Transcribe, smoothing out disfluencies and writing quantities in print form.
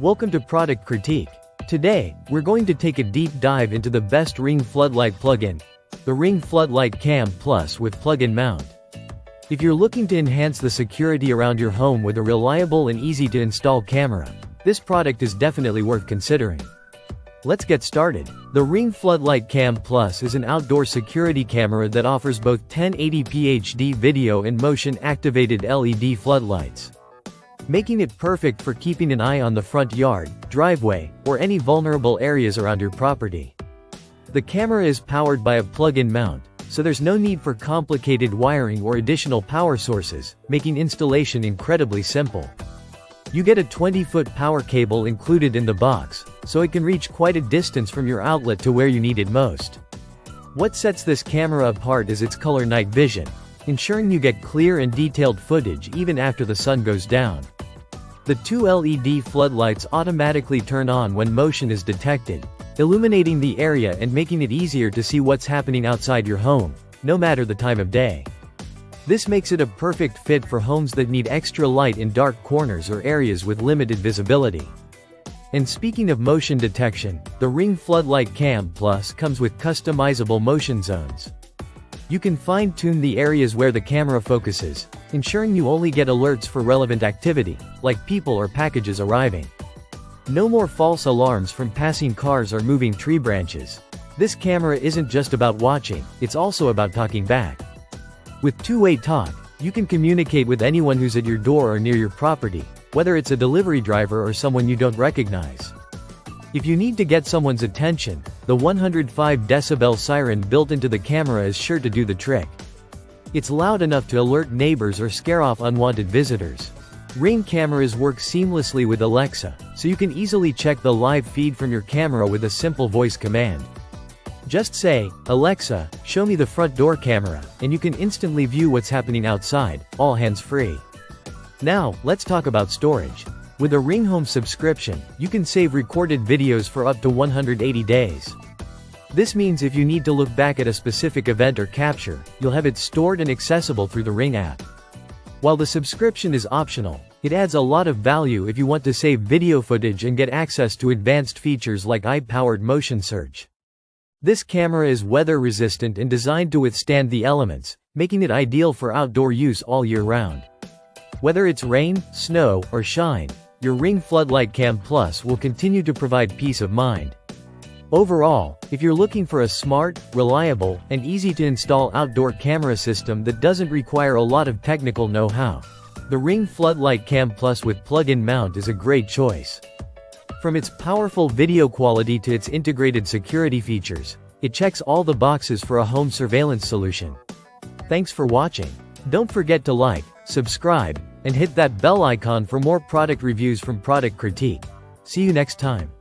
Welcome to Product Critique. Today, we're going to take a deep dive into the best Ring Floodlight plug-in, the Ring Floodlight Cam Plus with plug-in mount. If you're looking to enhance the security around your home with a reliable and easy-to-install camera, this product is definitely worth considering. Let's get started. The Ring Floodlight Cam Plus is an outdoor security camera that offers both 1080p HD video and motion-activated LED floodlights, making it perfect for keeping an eye on the front yard, driveway, or any vulnerable areas around your property. The camera is powered by a plug-in mount, so there's no need for complicated wiring or additional power sources, making installation incredibly simple. You get a 20-foot power cable included in the box, so it can reach quite a distance from your outlet to where you need it most. What sets this camera apart is its color night vision, ensuring you get clear and detailed footage even after the sun goes down. The two LED floodlights automatically turn on when motion is detected, illuminating the area and making it easier to see what's happening outside your home, no matter the time of day. This makes it a perfect fit for homes that need extra light in dark corners or areas with limited visibility. And speaking of motion detection, the Ring Floodlight Cam Plus comes with customizable motion zones. You can fine-tune the areas where the camera focuses, ensuring you only get alerts for relevant activity, like people or packages arriving. No more false alarms from passing cars or moving tree branches. This camera isn't just about watching, it's also about talking back. With two-way talk, you can communicate with anyone who's at your door or near your property, whether it's a delivery driver or someone you don't recognize. If you need to get someone's attention, the 105 decibel siren built into the camera is sure to do the trick. It's loud enough to alert neighbors or scare off unwanted visitors. Ring cameras work seamlessly with Alexa, so you can easily check the live feed from your camera with a simple voice command. Just say, "Alexa, show me the front door camera," and you can instantly view what's happening outside, all hands-free. Now, let's talk about storage. With a Ring Home subscription, you can save recorded videos for up to 180 days. This means if you need to look back at a specific event or capture, you'll have it stored and accessible through the Ring app. While the subscription is optional, it adds a lot of value if you want to save video footage and get access to advanced features like AI-powered motion search. This camera is weather-resistant and designed to withstand the elements, making it ideal for outdoor use all year round. Whether it's rain, snow, or shine, your Ring Floodlight Cam Plus will continue to provide peace of mind. Overall, if you're looking for a smart, reliable, and easy-to-install outdoor camera system that doesn't require a lot of technical know-how, the Ring Floodlight Cam Plus with plug-in mount is a great choice. From its powerful video quality to its integrated security features, it checks all the boxes for a home surveillance solution. Thanks for watching. Don't forget to like, subscribe, and hit that bell icon for more product reviews from Product Critique. See you next time.